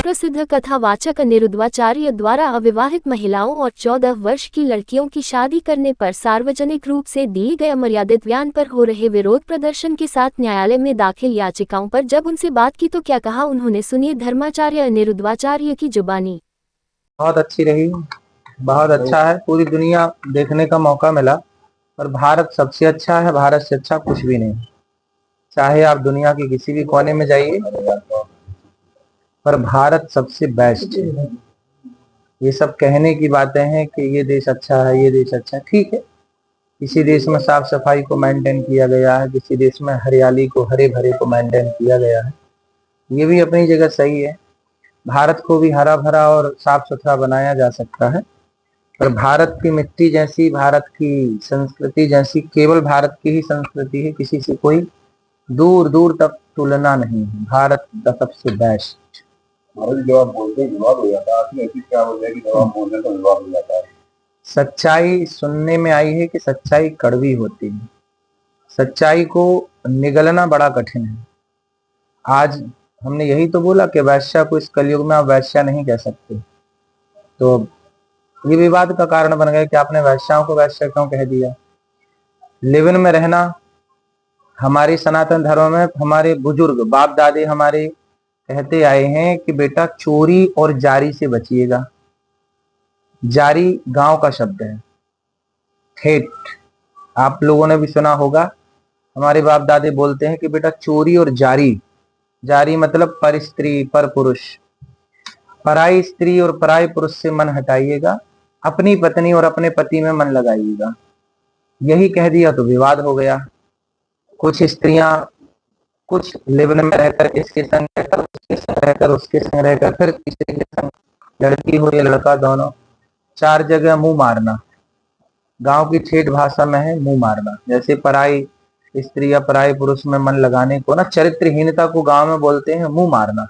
सुप्रसिद्ध कथावाचक अनिरुद्धाचार्य द्वारा अविवाहित महिलाओं और 14 वर्ष की लड़कियों की शादी करने पर सार्वजनिक रूप से दिए गए अमर्यादित बयान पर हो रहे विरोध प्रदर्शन के साथ न्यायालय में दाखिल याचिकाओं पर जब उनसे बात की तो क्या कहा उन्होंने, सुनिए धर्माचार्य अनिरुद्धाचार्य की जुबानी। बहुत अच्छी रही, बहुत अच्छा है। पूरी दुनिया देखने का मौका मिला और भारत सबसे अच्छा है। भारत से अच्छा कुछ भी नहीं। चाहे आप दुनिया के किसी भी कोने में जाइए, पर भारत सबसे बेस्ट है। ये सब कहने की बातें हैं कि ये देश अच्छा है, ये देश अच्छा है, ठीक है। किसी देश में साफ सफाई को मेंटेन किया गया है, किसी देश में हरियाली को, हरे भरे को मेंटेन किया गया है। ये भी अपनी जगह सही है। भारत को भी हरा भरा और साफ सुथरा बनाया जा सकता है। पर भारत की मिट्टी जैसी, भारत की संस्कृति जैसी केवल भारत की ही संस्कृति है, किसी से कोई दूर दूर तक तुलना नहीं है। भारत का सबसे बेस्ट। जवाब बोलते ही विवाद हो जाता है। ऐसी क्या वजह है कि जवाब बोलने का विवाद हो जाता है? सच्चाई सुनने में आई है कि सच्चाई कड़वी होती है। सच्चाई को निगलना बड़ा कठिन है। आज हमने यही तो बोला कि वैश्या को इस कलयुग में आप वैश्या नहीं कह सकते, तो ये विवाद का कारण बन गया कि आपने वैश्याओं को वैश्या क्यों कह दिया। लिव इन में रहना हमारी सनातन धर्म में हमारे बुजुर्ग बाप दादे हमारे कहते आए हैं कि बेटा चोरी और जारी से बचिएगा। जारी गांव का शब्द है। ठेठ आप लोगों ने भी सुना होगा। हमारे बाप दादे बोलते हैं कि बेटा चोरी और जारी, जारी मतलब पर स्त्री पर पुरुष, पराई स्त्री और पराई पुरुष से मन हटाइएगा, अपनी पत्नी और अपने पति में मन लगाइएगा। यही कह दिया तो विवाद हो गया। कुछ स्त्रियां कुछ लिव-इन में रहकर इसके संग रहकर, उसके संग रहकर, उसके संग रहकर, फिर तीसरे के संग, लड़की हो या लड़का दोनों, 4 जगह मुंह मारना। गांव की ठेठ भाषा में है मुंह मारना। जैसे पराई स्त्री या पराई पुरुष में मन लगाने को ना चरित्रहीनता को गांव में बोलते हैं मुंह मारना।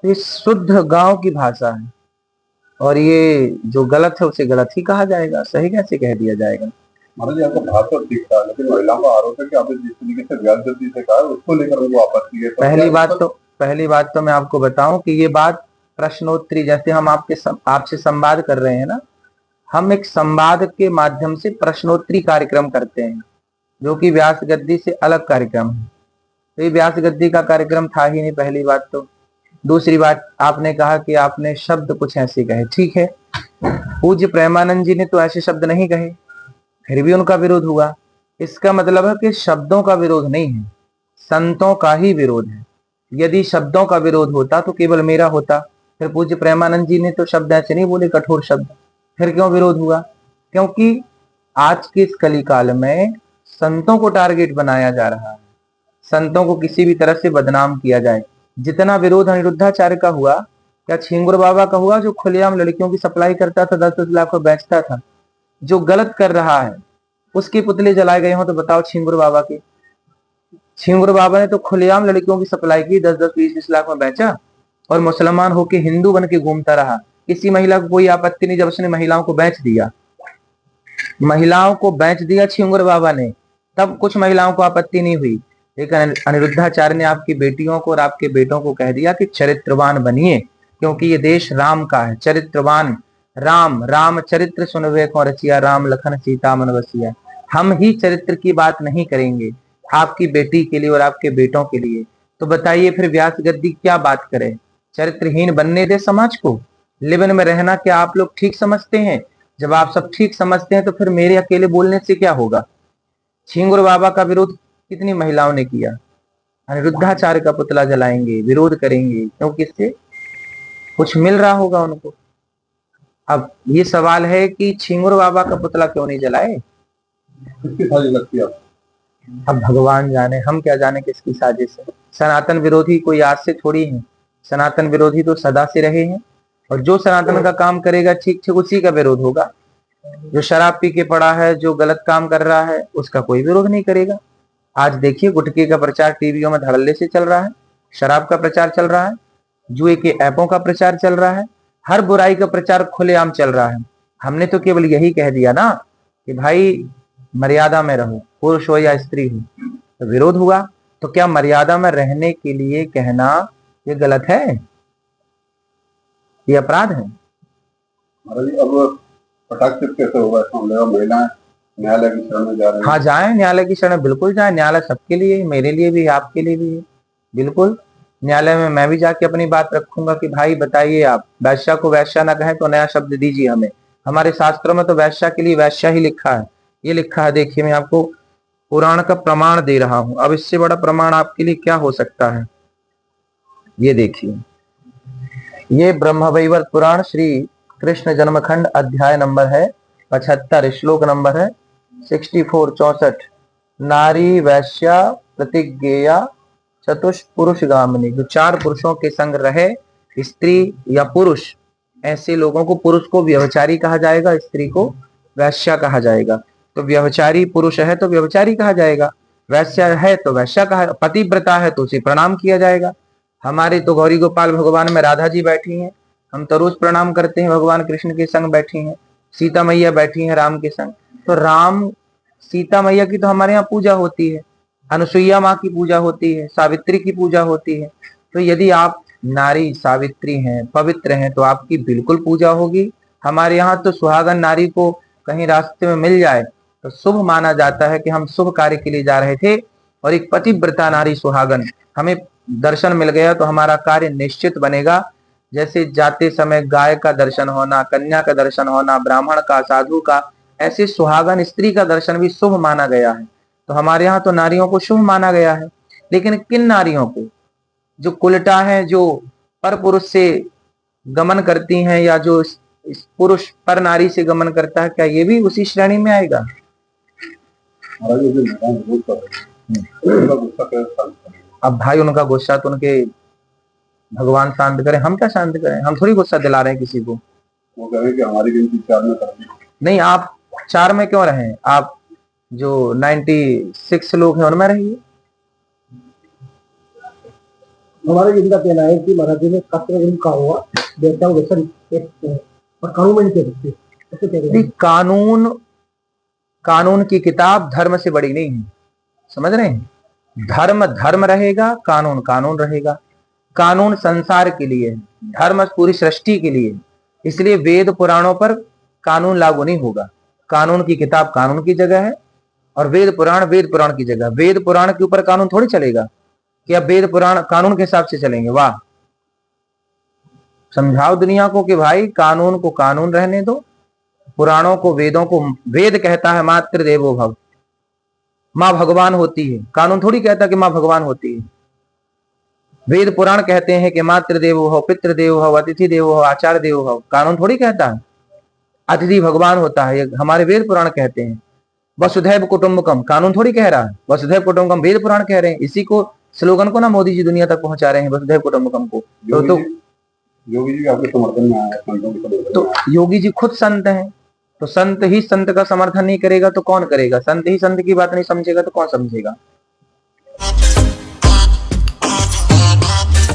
ये शुद्ध गांव की भाषा है और ये जो गलत है उसे गलत ही कहा जाएगा, सही कैसे कह दिया जाएगा। महाराज आपका भाषा ठीक था, लेकिन महिलाओं का आरोप है कि आपने जिस तरीके से व्याजदत्ती से कहा उसको लेकर उनको आपत्ति है। पहली बात तो मैं आपको बताऊं कि ये बात प्रश्नोत्तरी, जैसे हम आपसे संवाद कर रहे हैं ना, हम एक संवाद के माध्यम से प्रश्नोत्तरी कार्यक्रम करते हैं जो कि व्यास गद्दी से अलग कार्यक्रम है। तो ये व्यास गद्दी का कार्यक्रम था ही नहीं, पहली बात तो। दूसरी बात, आपने कहा कि आपने शब्द कुछ ऐसे कहे, ठीक है। पूज्य प्रेमानंद जी ने तो ऐसे शब्द नहीं कहे, फिर भी उनका विरोध हुआ। इसका मतलब है कि शब्दों का विरोध नहीं है, संतों का ही विरोध है। यदि शब्दों का विरोध होता तो केवल मेरा होता। फिर पूज्य प्रेमानंद जी ने तो शब्द ऐसे नहीं बोले, कठोर शब्द, फिर क्यों विरोध हुआ? क्योंकि आज के इस कलिकाल में संतों को टारगेट बनाया जा रहा है, संतों को किसी भी तरह से बदनाम किया जाए। जितना विरोध अनिरुद्धाचार्य का हुआ या छिंगुर बाबा का हुआ, जो खुलेआम लड़कियों की सप्लाई करता था, 10-10 लाख को बेचता था, जो गलत कर रहा है उसके पुतले जलाए गए हों तो बताओ। छिंगुर बाबा के, छिंगुर बाबा ने तो खुलेआम लड़कियों की सप्लाई की, 10-10, 20-20 लाख में बेचा और मुसलमान होके हिंदू बन के घूमता रहा। किसी महिला को कोई आपत्ति नहीं जब उसने महिलाओं को बेच दिया। महिलाओं को बेच दिया छिंगुर बाबा ने, तब कुछ महिलाओं को आपत्ति नहीं हुई। लेकिन अनिरुद्धाचार्य ने आपकी बेटियों को और आपके बेटों को कह दिया कि चरित्रवान बनिए, क्योंकि ये देश राम का है। चरित्रवान राम, राम चरित्र सुनवे को रचिया, राम लखन सीता मन बसिया। हम ही चरित्र की बात नहीं करेंगे आपकी बेटी के लिए और आपके बेटों के लिए, तो बताइए फिर व्यास गद्दी क्या बात करे? चरित्रहीन बनने दे समाज को। लिव-इन में रहना क्या आप लोग ठीक समझते हैं? जब आप सब ठीक समझते हैं तो फिर मेरे अकेले बोलने से क्या होगा? छिंगुर बाबा का विरोध कितनी महिलाओं ने किया। अनिरुद्धाचार्य का पुतला जलाएंगे, विरोध करेंगे, क्योंकि इससे कुछ मिल रहा होगा उनको। अब ये सवाल है कि छिंगुर बाबा का पुतला क्यों नहीं जलाए? किसकी साजिश लगती है? अब भगवान जाने, हम क्या जाने किसकी साजिश है। सनातन विरोधी कोई आज से थोड़ी है, सनातन विरोधी तो सदा से रहे हैं और जो सनातन का काम करेगा ठीक ठीक उसी का विरोध होगा। जो शराब पी के पड़ा है, जो गलत काम कर रहा है, उसका कोई विरोध नहीं करेगा। आज देखिए गुटखे का प्रचार टीवियों में धड़ल्ले से चल रहा है, शराब का प्रचार चल रहा है, जुए के ऐपों का प्रचार चल रहा है, हर बुराई का प्रचार खुलेआम चल रहा है। हमने तो केवल यही कह दिया ना कि भाई मर्यादा में रहो, पुरुष हो या स्त्री हो। तो विरोध हुआ, तो क्या मर्यादा में रहने के लिए कहना ये गलत है? ये अपराध है। महाराज जी अब पटाक्षेप कैसे होगा इस मामले में? महिलाएं न्यायालय की शरण में जा रही हाँ हैं। जाए, न्यायालय की शरण बिल्कुल जाए। न्यायालय सबके लिए, मेरे लिए भी, आपके लिए भी है। बिल्कुल न्यायालय में मैं भी जाके अपनी बात रखूंगा कि भाई बताइए, आप वैश्या को वैश्या ना कहें तो नया शब्द दीजिए हमें। हमारे शास्त्रों में तो वैश्या के लिए वैश्या ही लिखा है। ये लिखा है, देखिए मैं आपको पुराण का प्रमाण दे रहा हूं। अब इससे बड़ा प्रमाण आपके लिए क्या हो सकता है। ये देखिए, ये ब्रह्मवैवर्त पुराण श्री कृष्ण जन्मखंड अध्याय नंबर है 75, श्लोक नंबर है 64, 64। नारी वैश्या प्रतिज्ञेया चतुष्पुरुष गामिनी। जो 4 पुरुषों के संग रहे, स्त्री या पुरुष, ऐसे लोगों को, पुरुष को व्यभिचारी कहा जाएगा, स्त्री को वैश्या कहा जाएगा। तो व्यभिचारी पुरुष है तो व्यभिचारी कहा जाएगा, वैश्या है तो वैश्या कहा, पतिव्रता है तो उसे प्रणाम किया जाएगा। हमारे तो गौरी गोपाल भगवान में राधा जी बैठी हैं, हम तो रोज प्रणाम करते हैं, भगवान कृष्ण के संग बैठी हैं। सीता मैया बैठी हैं राम के संग, तो राम सीता मैया की तो हमारे यहाँ पूजा होती है, अनुसुईया माँ की पूजा होती है, सावित्री की पूजा होती है। तो यदि आप नारी सावित्री हैं, पवित्र हैं, तो आपकी बिल्कुल पूजा होगी। हमारे यहाँ तो सुहागन नारी को कहीं रास्ते में मिल जाए तो शुभ माना जाता है कि हम शुभ कार्य के लिए जा रहे थे, और एक पतिव्रता नारी सुहागन हमें दर्शन मिल गया तो हमारा कार्य निश्चित बनेगा। जैसे जाते समय गाय का दर्शन होना, कन्या का दर्शन होना, ब्राह्मण का, साधु का, ऐसे सुहागन स्त्री का दर्शन भी शुभ माना गया है। तो हमारे यहाँ तो नारियों को शुभ माना गया है। लेकिन किन नारियों को? जो कुलटा है, जो पर पुरुष से गमन करती हैं, या जो इस पुरुष पर नारी से गमन करता है, क्या ये भी उसी श्रेणी में आएगा? महाराज जी जो महिलाएं विरोध कर रही हैं, उनका गुस्सा कैसे शांत करेंगे? अब भाई उनका गुस्सा तो उनके भगवान शांत करें, हम क्या शांत करें? हम थोड़ी गुस्सा दिला रहे हैं किसी को। वो कह रहे हैं कि हमारी गिनती 4 में कर दी। नहीं, आप 4 में क्यों रहे? आप जो 96 लोग हैं उनमें रहिए। हमारे जिनका कहना है कि महाराज जी ने कत्ल का हुआ वैसा वैसा और कानून में नहीं कह सकते, ऐसे कह रहे हैं। कानून की किताब धर्म से बड़ी नहीं है, समझ रहे हैं? धर्म धर्म रहेगा, कानून कानून रहेगा। कानून संसार के लिए है, धर्म पूरी सृष्टि के लिए है। इसलिए वेद पुराणों पर कानून लागू नहीं होगा। कानून की किताब कानून की जगह है, और वेद पुराण की जगह। वेद पुराण के ऊपर कानून थोड़ी चलेगा कि अब वेद पुराण कानून के हिसाब से चलेंगे। वाह, समझाओ दुनिया को कि भाई कानून को कानून रहने दो, पुराणों को, वेदों को। वेद कहता है मातृ देवो भव, माँ भगवान होती है। कानून थोड़ी कहता कि माँ भगवान होती है। वेद पुराण कहते हैं कि मातृ देवो भव, पितृ देवो भव, अतिथि देवो भव, आचार्य देवो भव। कानून थोड़ी कहता है अतिथि भगवान होता है, ये हमारे वेद पुराण कहते हैं। वसुधैव कुटुंबकम कानून थोड़ी कह रहा है, वसुधैव कुटुंबकम वेद पुराण कह रहे हैं। इसी को, स्लोगन को ना मोदी जी दुनिया तक पहुंचा रहे हैं, वसुधैव कुटुंबकम को। योगी जी आपके समर्थन में आया है, संतों के समर्थन में तो आया है। योगी जी खुद संत हैं, तो संत ही संत का समर्थन नहीं करेगा तो कौन करेगा? संत ही संत की बात नहीं समझेगा तो कौन समझेगा?